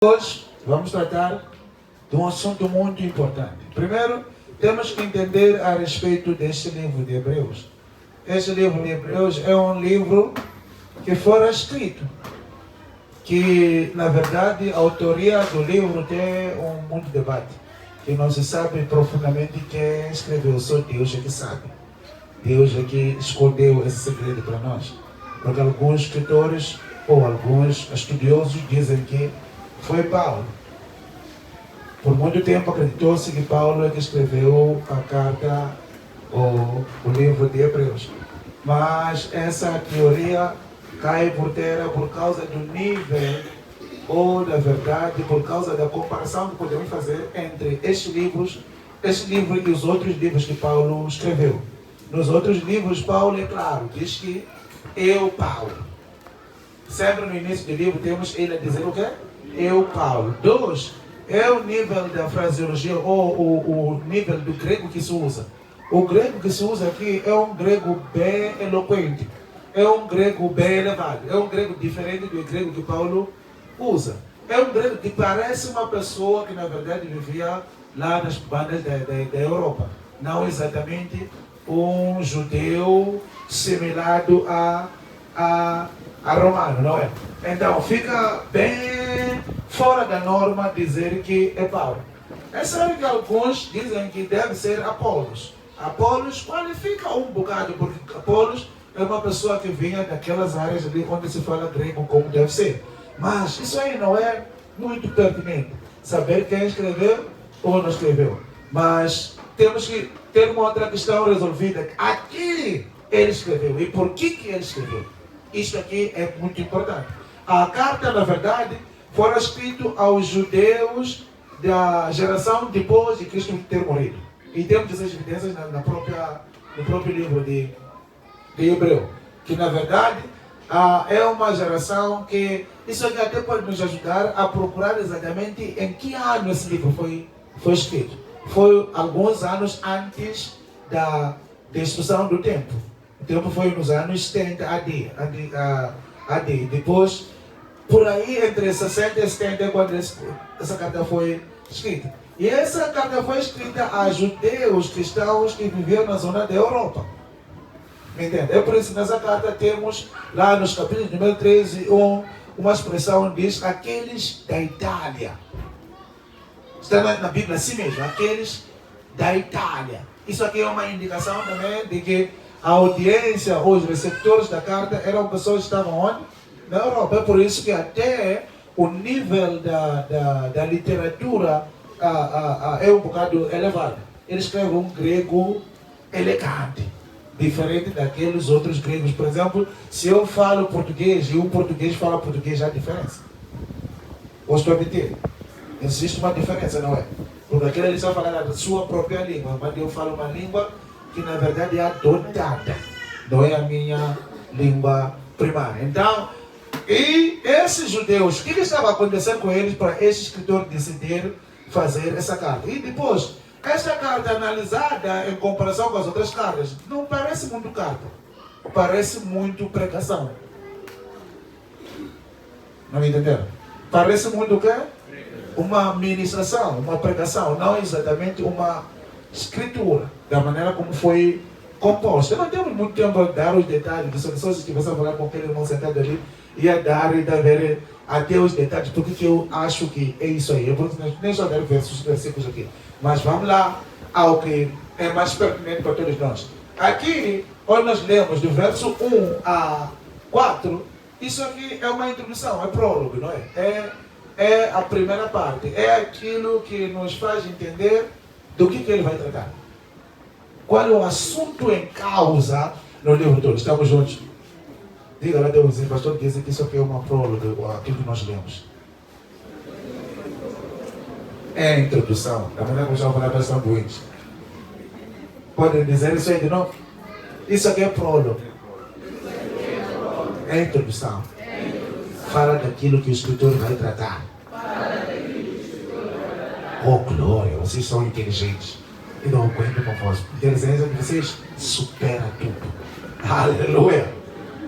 Hoje vamos tratar de um assunto muito importante. Primeiro, temos que entender a respeito deste livro de Hebreus. Este livro de Hebreus é um livro que foi escrito, que na verdade a autoria do livro tem muito debate, que não se sabe profundamente quem escreveu, só Deus é que sabe. Deus é que escondeu esse segredo para nós, porque alguns escritores ou alguns estudiosos dizem que foi Paulo. Por muito tempo acreditou-se que Paulo é que escreveu a carta ou o livro de Hebreus. Mas essa teoria cai por terra por causa do nível, ou da verdade, por causa da comparação que podemos fazer entre este livro e os outros livros que Paulo escreveu. Nos outros livros, Paulo, é claro, diz que eu, Paulo. Sempre no início do livro temos ele a dizer o quê? Eu, Paulo. 2, é o nível da fraseologia ou o nível do grego que se usa. O grego que se usa aqui é um grego bem eloquente, é um grego bem elevado, é um grego diferente do grego que Paulo usa. É um grego que parece uma pessoa que na verdade vivia lá nas bandas da Europa, não exatamente um judeu similado a romano, não é? Então fica bem fora da norma dizer que é Paulo. É sério que alguns dizem que deve ser Apolos. Apolos qualifica um bocado, porque Apolos é uma pessoa que vinha daquelas áreas ali onde se fala grego como deve ser. Mas isso aí não é muito pertinente, saber quem escreveu ou não escreveu. Mas temos que ter uma outra questão resolvida. Aqui ele escreveu e por que ele escreveu. Isso aqui é muito importante. A carta, na verdade, foi escrita aos judeus da geração depois de Cristo ter morrido. E temos essas evidências no próprio livro de Hebreu. Que, na verdade, é uma geração que... Isso aqui até pode nos ajudar a procurar exatamente em que ano esse livro foi escrito. Foi alguns anos antes da destruição do templo. O tempo foi nos anos 70 AD. Depois, por aí, entre 60 e 70, quando essa carta foi escrita. E essa carta foi escrita a judeus cristãos que viviam na zona da Europa. Entende? É por isso que nessa carta temos, lá nos capítulos número 13, uma expressão que diz aqueles da Itália. Está na Bíblia assim mesmo, aqueles da Itália. Isso aqui é uma indicação também de que a audiência, os receptores da carta eram pessoas que estavam onde? Na Europa. É por isso que até o nível da literatura é um bocado elevado. Ele escreve um grego elegante, diferente daqueles outros gregos. Por exemplo, se eu falo português e um português fala português, há diferença. Ou estou a mentir? Existe uma diferença, não é? Porque aquele ele está falando da sua própria língua, mas eu falo uma língua que na verdade é adotada, não é a minha língua primária. Então, e esses judeus, o que estava acontecendo com eles para esse escritor decidir fazer essa carta? E depois, essa carta analisada em comparação com as outras cartas, não parece muito carta, parece muito pregação. Não entenderam? Parece muito o quê? Uma ministração, uma pregação, não exatamente uma escritura, da maneira como foi composta. Não temos muito tempo a dar os detalhes, se você estivesse a falar com aquele irmão sentado ali, ia dar e ver até os detalhes, porque eu acho que é isso aí. Eu vou nem só dar versículos aqui, mas vamos lá ao que é mais pertinente para todos nós. Aqui, onde nós lemos do verso 1 a 4, isso aqui é uma introdução, é prólogo, não é? É a primeira parte, é aquilo que nos faz entender do que ele vai tratar. Qual é o assunto em causa no livro todo? Estamos juntos? Diga lá, Deus, o pastor diz que isso aqui é uma prólogo, aquilo que nós lemos. É a introdução, da maneira como eu vou falar para os sanduíches. Podem dizer isso aí de novo? Isso aqui é prólogo. É a introdução. Fala daquilo que o escritor vai tratar. Oh, glória, vocês são inteligentes. E não aguento convosco. A inteligência de vocês supera tudo. Aleluia.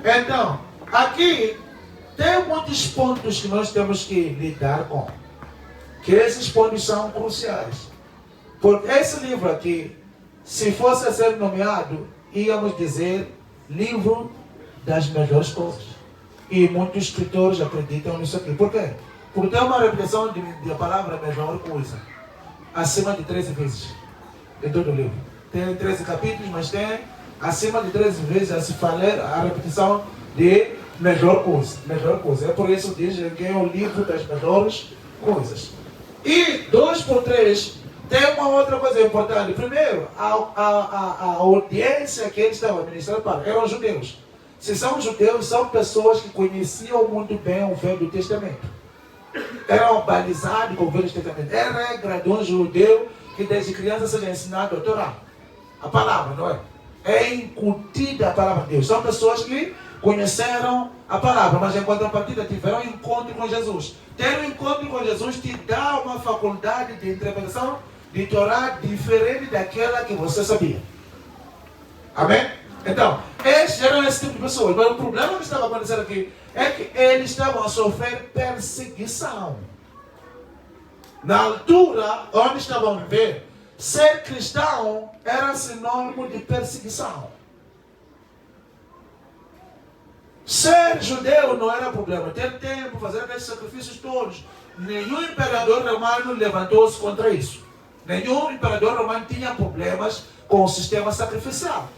Então, aqui tem muitos pontos que nós temos que lidar com. que esses pontos são cruciais. Porque esse livro aqui, se fosse a ser nomeado, íamos dizer livro das melhores coisas. E muitos escritores acreditam nisso aqui. Por quê? Porque tem uma repetição da palavra melhor coisa, acima de 13 vezes em todo o livro. Tem 13 capítulos, mas tem acima de 13 vezes a se falar a repetição de melhor coisa. Melhor coisa. É por isso que diz que é o livro das melhores coisas. E 2 por 3 tem uma outra coisa importante. Primeiro, a audiência que eles estavam ministrando para eram judeus. Se são judeus, são pessoas que conheciam muito bem o Velho Testamento. Eram balizados com o Velho Testamento. É regra de um judeu que desde criança seja ensinado a Torá. A palavra, não é? É incutida a palavra de Deus. São pessoas que conheceram a palavra, mas em contrapartida tiveram um encontro com Jesus. Ter um encontro com Jesus te dá uma faculdade de interpretação de Torá diferente daquela que você sabia. Amém? Então, esses eram esse tipo de pessoas. Mas o problema que estava acontecendo aqui é que eles estavam a sofrer perseguição. Na altura onde estavam a viver, ser cristão era sinônimo de perseguição. Ser judeu não era problema. Ter tempo, fazer aqueles sacrifícios todos. Nenhum imperador romano levantou-se contra isso. Nenhum imperador romano tinha problemas com o sistema sacrificial.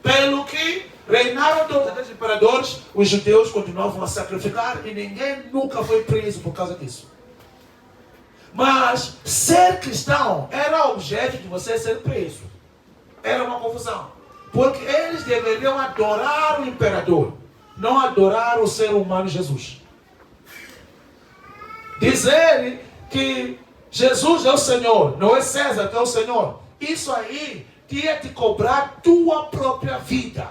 Pelo que reinaram todos aqueles imperadores, os judeus continuavam a sacrificar e ninguém nunca foi preso por causa disso. Mas ser cristão era objeto de você ser preso. Era uma confusão. Porque eles deveriam adorar o imperador, não adorar o ser humano Jesus. Dizer que Jesus é o Senhor, não é César que é o Senhor. Isso aí tinha de cobrar tua própria vida.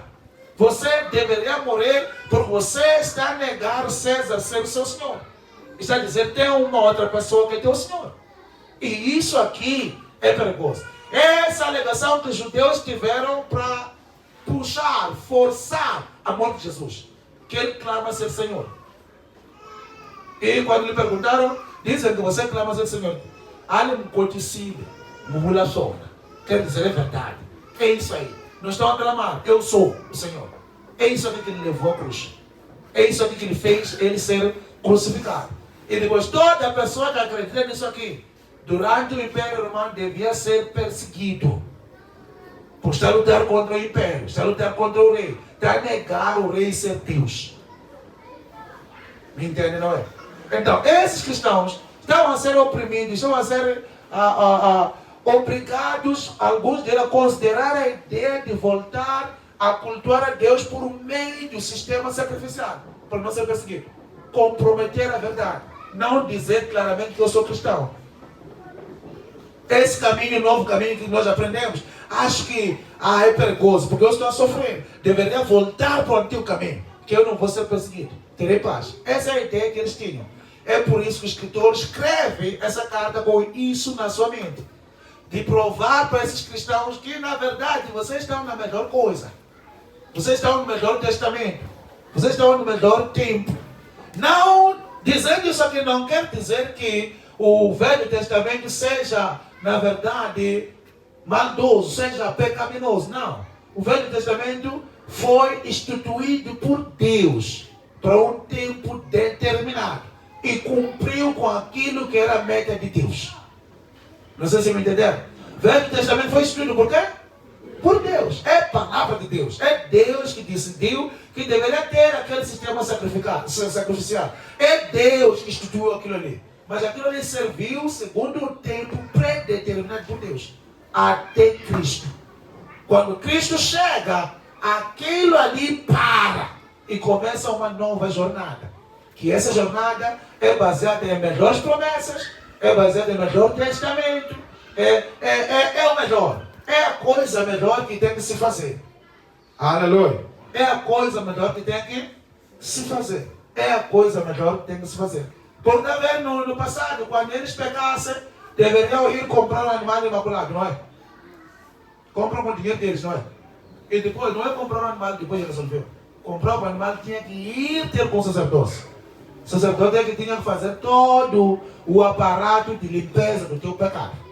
Você deveria morrer porque você está a negar César ser o seu Senhor. Está a dizer, tem uma outra pessoa que é teu Senhor. E isso aqui é perigoso. Essa alegação que os judeus tiveram para puxar, forçar a morte de Jesus. Que ele clama ser Senhor. E quando lhe perguntaram, dizem que você clama ser Senhor. Ali me conhecido, mula sobra. Quer dizer, é verdade. É isso aí. Não estão a clamar, eu sou o Senhor. É isso aqui que ele levou a cruz. É isso aqui que ele fez ele ser crucificado. E depois toda pessoa que acredita nisso aqui, durante o Império Romano, devia ser perseguido. Por estar a lutar contra o Império, estar a lutar contra o rei, estar a negar o rei ser Deus. Me entende, não é? Então, esses cristãos estão a ser oprimidos, estão a ser obrigados, alguns deles, a considerar a ideia de voltar a cultuar a Deus por meio do sistema sacrificial, para não ser perseguido. Comprometer a verdade. Não dizer claramente que eu sou cristão. Esse caminho, novo caminho que nós aprendemos, acho que é perigoso, porque eu estou a sofrer. Deveria voltar para o antigo caminho, que eu não vou ser perseguido. Terei paz. Essa é a ideia que eles tinham. É por isso que o escritor escreve essa carta com isso na sua mente. De provar para esses cristãos que, na verdade, vocês estão na melhor coisa. Vocês estão no melhor testamento. Vocês estão no melhor tempo. Não, dizendo isso aqui não quer dizer que o Velho Testamento seja, na verdade, maldoso, seja pecaminoso. Não. O Velho Testamento foi instituído por Deus para um tempo determinado e cumpriu com aquilo que era a meta de Deus. Não sei se me entenderam. O Velho Testamento foi instituído por quê? Por Deus. É palavra de Deus. É Deus que decidiu que deveria ter aquele sistema sacrificial. É Deus que instituiu aquilo ali. Mas aquilo ali serviu segundo o tempo predeterminado por Deus. Até Cristo. Quando Cristo chega, aquilo ali para e começa uma nova jornada. Que essa jornada é baseada em melhores promessas, é baseada em melhor testamento, é o melhor. É a coisa melhor que tem que se fazer. Aleluia. É a coisa melhor que tem que se fazer. É a coisa melhor que tem que se fazer. Porque também no passado, quando eles pegassem, deveriam ir comprar um animal imaculado, não é? Compram com o dinheiro deles, não é? E depois, não é comprar um animal e depois resolveu. Comprar um animal tinha que ir ter com o sacerdócio. O sacerdote é que tinha que fazer todo o aparato de limpeza do teu pecado.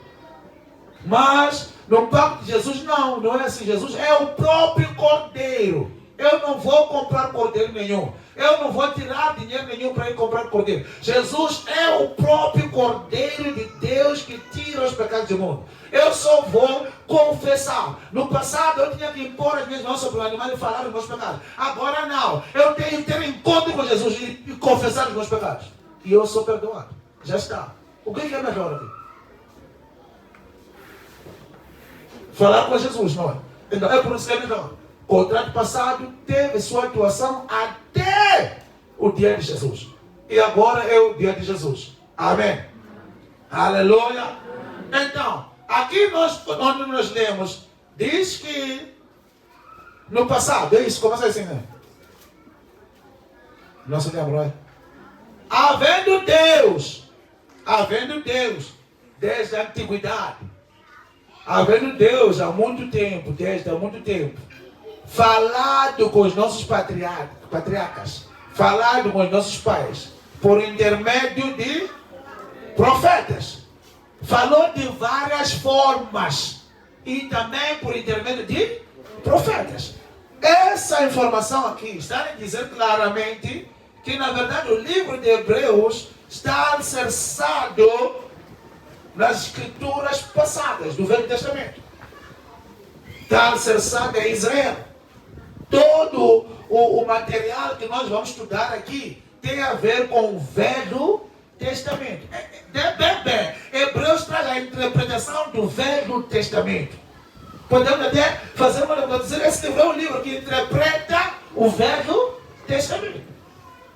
Mas no pacto de Jesus não é assim. Jesus é o próprio Cordeiro. Eu não vou comprar cordeiro nenhum. Eu não vou tirar dinheiro nenhum para ir comprar cordeiro. Jesus é o próprio Cordeiro de Deus que tira os pecados do mundo. Eu só vou confessar. No passado eu tinha que impor as minhas mãos sobre o animal e falar os meus pecados. Agora não. Eu tenho que ter encontro com Jesus e confessar os meus pecados. E eu sou perdoado. Já está. O que é melhor aqui? Falar com Jesus, não é? Então é por isso que é melhor. O contrato passado teve sua atuação até o dia de Jesus. E agora é o dia de Jesus. Amém. Aleluia. Então, aqui onde nós lemos, diz que no passado, é isso, começa assim, né? Não se lembra, é? Havendo Deus, desde a antiguidade, havendo Deus desde há muito tempo, falado com os nossos patriarcas, falado com os nossos pais, por intermédio de profetas. Falou de várias formas e também por intermédio de profetas. Essa informação aqui está a dizer claramente que, na verdade, o livro de Hebreus está alicerçado nas escrituras passadas do Velho Testamento. Está alicerçado em Israel. Todo o material que nós vamos estudar aqui tem a ver com o Velho Testamento. Bem, Hebreus traz a interpretação do Velho Testamento. Podemos até fazer uma dizer, esse livro é um livro que interpreta o Velho Testamento.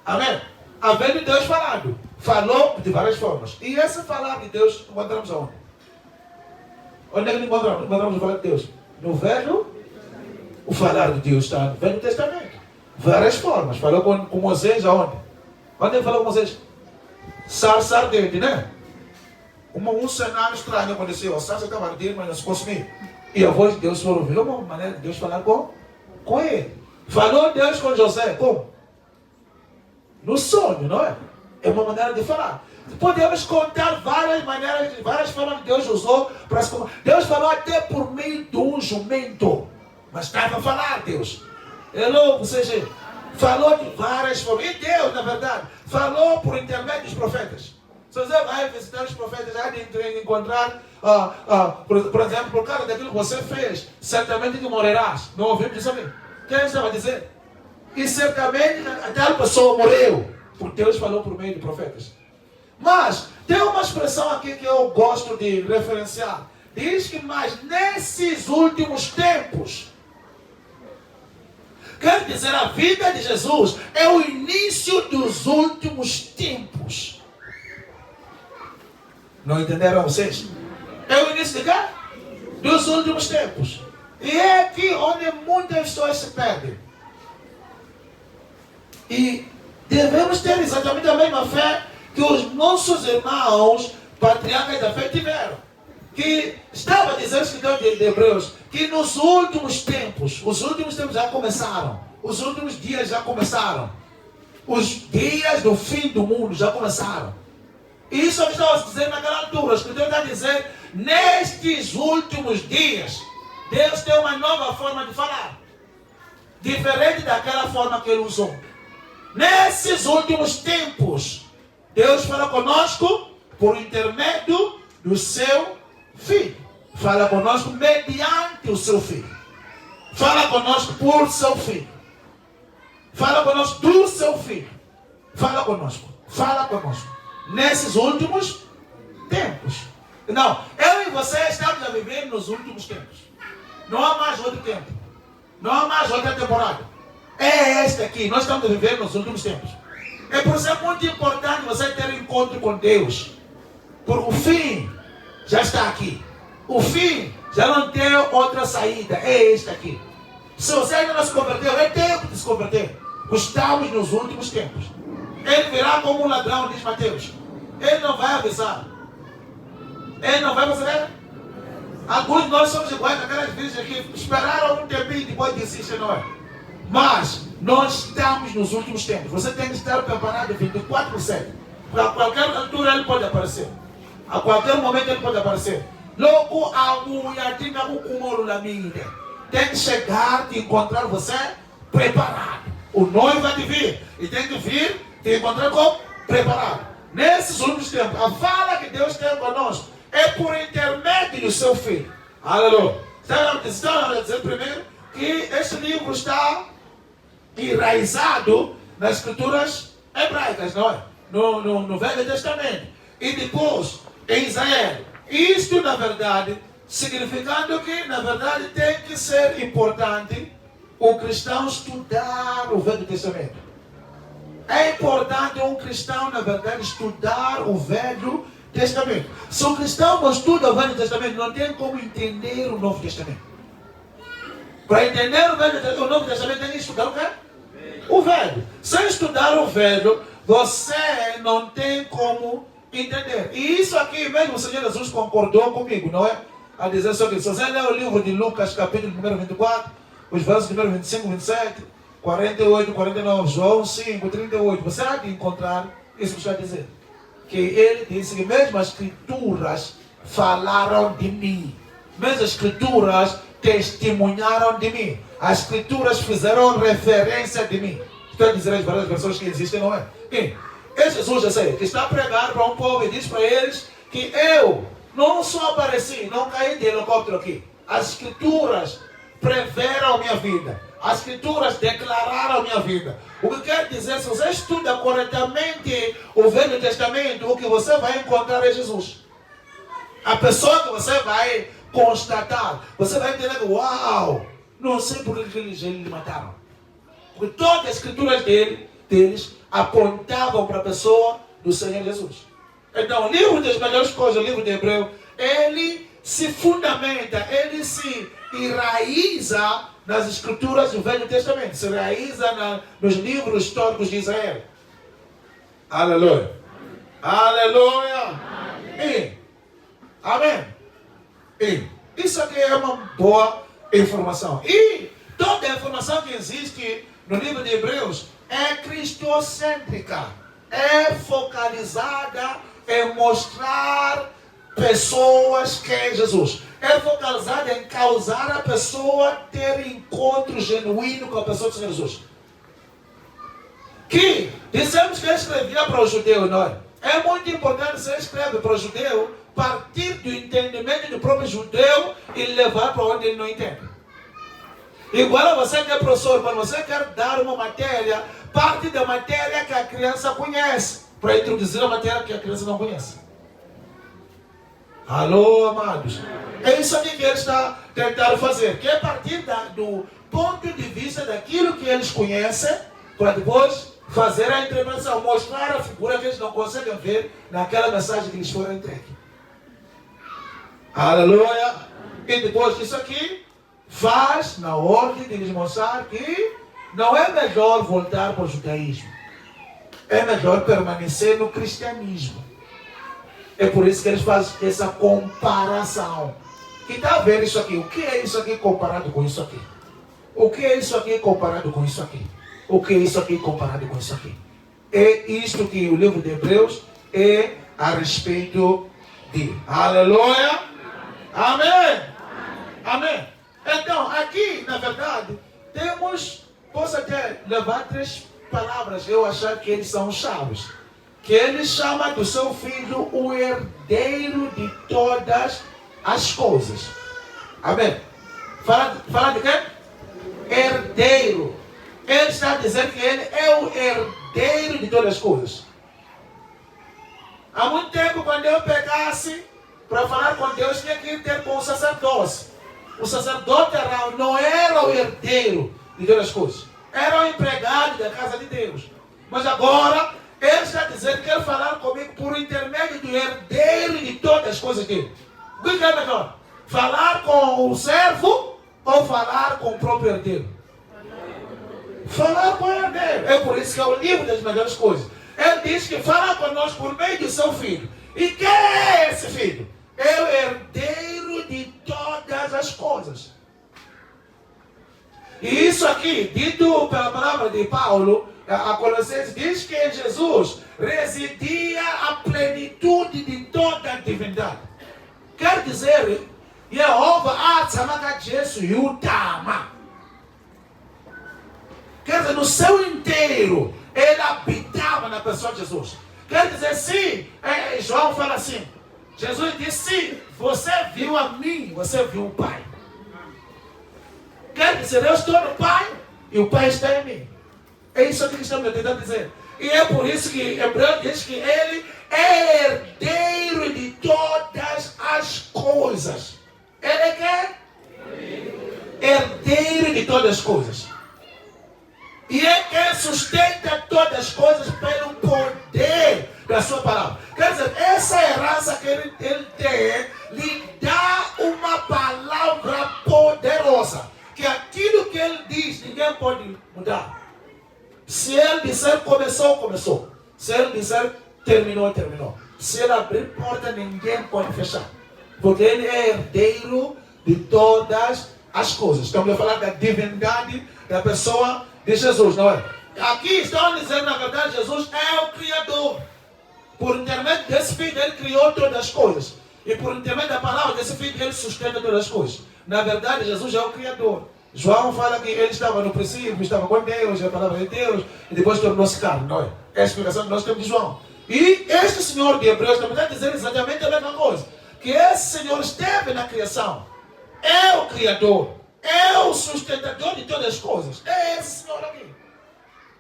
Amém? Havendo Deus falado. Falou de várias formas. E essa falar de Deus encontramos aonde? Onde é que encontramos? Encontramos o falar de Deus? No Velho. O falar de Deus está no Velho Testamento. Várias formas. Falou com Moisés aonde? Onde ele falou com Moisés? Sarça ardente, né? Um cenário estranho aconteceu. A sarça estava ardente, mas não se consumia. E a voz de Deus foi ouvir. Uma maneira de Deus falar com ele. Falou Deus com José. Como? No sonho, não é? É uma maneira de falar. Podemos contar várias maneiras, várias formas que Deus usou para se comunicar. Deus falou até por meio de um jumento. Mas estava a falar, Deus. Ou seja, falou de várias formas. E Deus, na verdade, falou por intermédio dos profetas. Se você vai visitar os profetas, já de encontrar, por exemplo, por causa daquilo que você fez, certamente tu morrerás. Não ouviu disso ali? Quem estava a dizer? E certamente aquela pessoa morreu. Porque Deus falou por meio de profetas. Mas tem uma expressão aqui que eu gosto de referenciar. Diz que, mas nesses últimos tempos, quer dizer, a vida de Jesus é o início dos últimos tempos. Não entenderam vocês? É o início de quê? Dos últimos tempos. E é aqui onde muitas pessoas se perdem. E devemos ter exatamente a mesma fé que os nossos irmãos patriarcas da fé tiveram. Que estava a dizer o escritor de Hebreus que nos últimos tempos, os últimos tempos já começaram, os últimos dias já começaram, os dias do fim do mundo já começaram. E isso eu estava a dizer naquela altura. O escritor está a dizer, nestes últimos dias, Deus tem uma nova forma de falar, diferente daquela forma que ele usou. Nesses últimos tempos, Deus fala conosco por intermédio do seu Filho. Fala conosco mediante o seu Filho. Fala conosco por seu Filho. Fala conosco do seu Filho. Fala conosco. Fala conosco. Nesses últimos tempos. Não, eu e você estamos a viver nos últimos tempos. Não há mais outro tempo. Não há mais outra temporada. É este aqui. Nós estamos a viver nos últimos tempos. É por isso é muito importante você ter um encontro com Deus. Porque o fim já está aqui. O fim já não tem outra saída. É este aqui. Se você ainda não se converteu, é tempo de se converter. Estamos nos últimos tempos. Ele virá como um ladrão, diz Mateus. Ele não vai avisar. Ele não vai fazer. Alguns de nós somos iguais àquelas virgens que esperaram um tempinho e depois desistem, não é? Mas Nós estamos nos últimos tempos. Você tem que estar preparado 24/7. A qualquer altura ele pode aparecer. A qualquer momento ele pode aparecer. Logo, a mulher tem que chegar e encontrar você preparado. O noivo vai te vir e tem que vir te encontrar como preparado. Nesses últimos tempos, a fala que Deus tem conosco é por intermédio do seu filho. Aleluia. Estão a dizer primeiro que este livro está enraizado nas escrituras hebraicas, não é? No Velho Testamento. E depois, em Israel. Isto, na verdade, significando que, na verdade, tem que ser importante o cristão estudar o Velho Testamento. É importante um cristão, na verdade, estudar o Velho Testamento. Se o cristão não estuda o Velho Testamento, não tem como entender o Novo Testamento. Para entender o Novo Testamento, tem que estudar o quê? O Velho. Sem estudar o Velho, você não tem como entender. E isso aqui mesmo o Senhor Jesus concordou comigo, não é? A dizer só que se você ler o livro de Lucas, capítulo número 24, os versos número 25, 27, 48, 49, João 5, 38, você há de encontrar isso que está dizendo. Que ele disse que mesmo as escrituras falaram de mim. Mesmo as escrituras testemunharam de mim. As escrituras fizeram referência de mim. Estou a dizer as várias versões que existem, não é? E Jesus, eu sei, que está a pregar para um povo e diz para eles que eu não só apareci, não caí de helicóptero aqui. As escrituras preveram a minha vida. As escrituras declararam a minha vida. O que quer dizer, se você estuda corretamente o Velho Testamento, o que você vai encontrar é Jesus. A pessoa que você vai constatar, você vai entender que, uau, não sei por que eles mataram. Porque todas as escrituras deles apontavam para a pessoa do Senhor Jesus. Então, o livro das melhores coisas, o livro de Hebreu, ele se fundamenta, ele se enraiza nas escrituras do Velho Testamento, se enraiza nos livros históricos de Israel. Aleluia. Aleluia. Amém. E isso aqui é uma boa informação. E toda a informação que existe no livro de Hebreus é cristocêntrica. É focalizada em mostrar pessoas que é Jesus. É focalizada em causar a pessoa ter encontro genuíno com a pessoa do Senhor Jesus. Que dissemos que ele escrevia para o judeu, não é? É muito importante se escreve para o judeu partir do entendimento do próprio judeu e levar para onde ele não entende. Igual você que é professor, quando você quer dar uma matéria, parte da matéria que a criança conhece, para introduzir a matéria que a criança não conhece. Alô, amados? É isso aqui que ele está tentando fazer, que é partir do ponto de vista daquilo que eles conhecem, para depois fazer a interpretação, mostrar a figura que eles não conseguem ver naquela mensagem que eles foram entregue. Aleluia! E depois disso aqui, faz na ordem de lhes mostrar que não é melhor voltar para o judaísmo. É melhor permanecer no cristianismo. É por isso que eles fazem essa comparação. Que está vendo isso aqui? O que é isso aqui comparado com isso aqui? O que é isso aqui comparado com isso aqui? O que é isso aqui comparado com isso aqui? É isto que o livro de Hebreus é a respeito de. Aleluia! Amém! Amém! Então, aqui, na verdade, posso até levar 3 palavras, eu achar que eles são chaves. Que ele chama do seu filho o herdeiro de todas as coisas. Amém? Fala de quê? Herdeiro. Ele está dizendo que ele é o herdeiro de todas as coisas. Há muito tempo, quando eu pegasse para falar com Deus, tinha que ter com o sacerdócio. O sacerdote Arão não era o herdeiro de todas as coisas. Era o empregado da casa de Deus. Mas agora, ele está dizendo que quer falar comigo por intermédio do herdeiro de todas as coisas dele. O que é melhor? Falar com o servo ou falar com o próprio herdeiro? Falar com o herdeiro. É por isso que é o livro das melhores coisas. Ele diz que fala conosco por meio do seu filho. E quem é esse filho? É o herdeiro de todas as coisas. E isso aqui aqui, dito pela palavra de Paulo, a Colossenses diz que em Jesus residia a plenitude de toda a divindade. Quer dizer, Jeová atzamaka Jesus yutama. Quer dizer, no seu inteiro, ele habitava na pessoa de Jesus. Quer dizer, sim, João fala assim, Jesus disse, sim, você viu a mim, você viu o Pai. Quer dizer, eu estou no Pai e o Pai está em mim. É isso que estamos tentando dizer. E é por isso que Hebreu diz que ele é herdeiro de todas as coisas. Ele é quem? Herdeiro de todas as coisas. E é quem sustenta todas as coisas pelo poder da sua palavra. Quer dizer, essa herança que ele tem lhe dá uma palavra poderosa. Que aquilo que ele diz, ninguém pode mudar. Se ele disser começou, começou. Se ele disser terminou, terminou. Se ele abrir porta, ninguém pode fechar. Porque ele é herdeiro de todas as coisas. Estamos a falar da divindade da pessoa de Jesus, não é? Aqui estão dizendo, na verdade, Jesus é o Criador. Por intermédio desse Filho, ele criou todas as coisas. E por intermédio da palavra desse Filho, ele sustenta todas as coisas. Na verdade, Jesus é o Criador. João fala que ele estava no princípio, estava com Deus, a palavra de Deus, e depois tornou-se carne, não é? É a explicação que nós temos de João. E este Senhor de Hebreus também está dizendo exatamente a mesma coisa. Que esse Senhor esteve na criação. É o Criador. É o sustentador de todas as coisas. É esse Senhor aqui.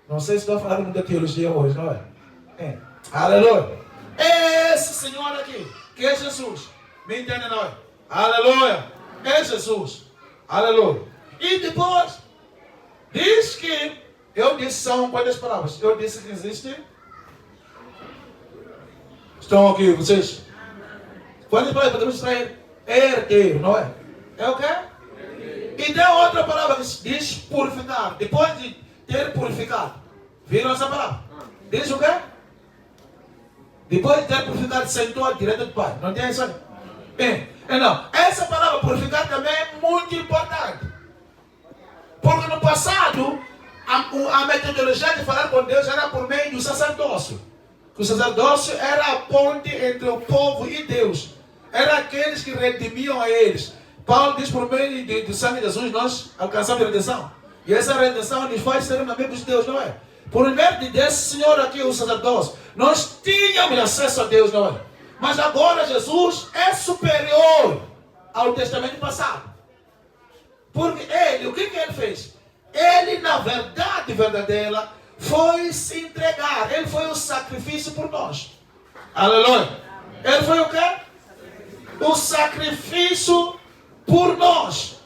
Não sei se estou falando muita teologia hoje, não é? Aleluia. É esse Senhor aqui, que é Jesus. Me entende, não é? Aleluia. É Jesus. Aleluia. E depois, diz que, eu disse, são quantas palavras? Eu disse que existe. Estão aqui, vocês? Quantas palavras podemos extrair? Herdeiro, não é? É o quê? E tem outra palavra que diz purificar. Depois de ter purificado. Viram essa palavra? Diz o quê? Depois de ter purificado, sentou à direita do Pai. Não tem isso aí? Bem, não. Essa palavra purificar também é muito importante. Porque no passado, a metodologia de falar com Deus era por meio do sacerdócio. O sacerdócio era a ponte entre o povo e Deus. Era aqueles que redimiam a eles. Paulo diz, por meio do sangue de Jesus, nós alcançamos a redenção. E essa redenção nos faz ser amigos de Deus, não é? Por meio desse Senhor aqui, o sacerdócio, nós tínhamos acesso a Deus, não é? Mas agora Jesus é superior ao testamento passado. Porque ele, o que ele fez? Ele, na verdade verdadeira, foi se entregar. Ele foi o sacrifício por nós. Aleluia. Ele foi o quê? O sacrifício por nós.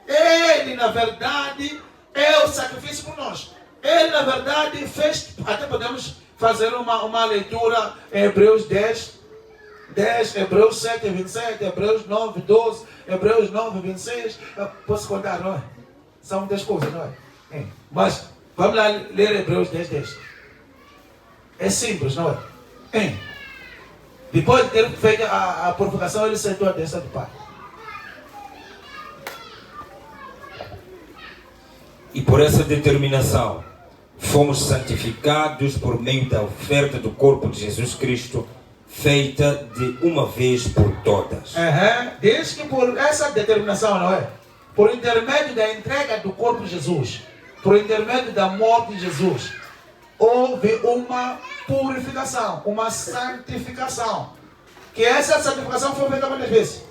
Ele, na verdade, é o sacrifício por nós. Ele, na verdade, fez... Até podemos fazer uma leitura em Hebreus 10, Hebreus 7, 27, Hebreus 9, 12, Hebreus 9, 26. Eu posso contar, não é? São muitas coisas, não é? Mas vamos lá ler Hebreus 10, 10. É simples, não é? Depois de ter feito a purificação, ele sentou à destra do Pai. E por essa determinação, fomos santificados por meio da oferta do corpo de Jesus Cristo, feita de uma vez por todas. Diz que por essa determinação, não é? Por intermédio da entrega do corpo de Jesus, por intermédio da morte de Jesus, houve uma purificação, uma santificação. Que essa santificação foi feita quantas vezes?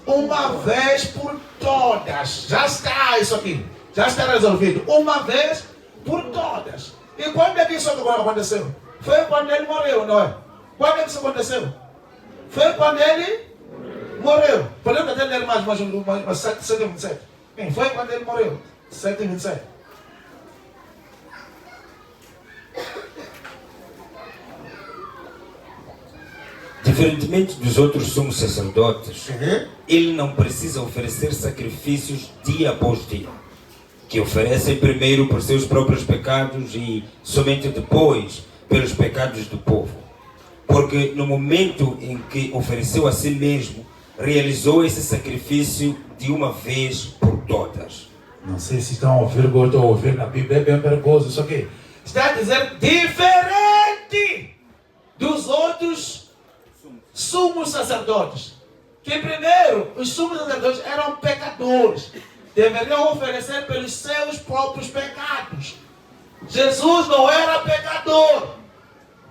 Uma vez por todas. Já está isso aqui. Já está resolvido. Uma vez por todas. E quando é que isso aconteceu? Foi quando ele morreu, não é? Quando é que isso aconteceu? Foi quando ele morreu. Podemos até ler mais 7:27. Bem, foi quando ele morreu. 7:27. Diferentemente dos outros sumos sacerdotes, ele não precisa oferecer sacrifícios dia após dia, que oferecem primeiro por seus próprios pecados e somente depois pelos pecados do povo. Porque no momento em que ofereceu a si mesmo, realizou esse sacrifício de uma vez por todas. Não sei se estão a ouvir o que eu estou a ouvir na Bíblia, é bem perigoso isso aqui. Está a dizer diferente dos outros sumos sacerdotes. Que primeiro, os sumos sacerdotes eram pecadores. Deveriam oferecer pelos seus próprios pecados. Jesus não era pecador.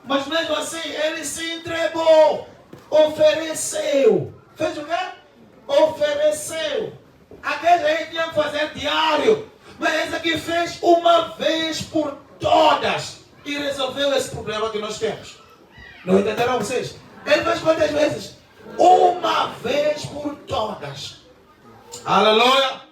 Mas mesmo assim, ele se entregou. Ofereceu. Fez o quê? Ofereceu. Aquele aí tinha que fazer diário. Mas esse aqui fez uma vez por todas. E resolveu esse problema que nós temos. Não entenderam vocês? Ele fez quantas vezes? Uma vez por todas. Aleluia.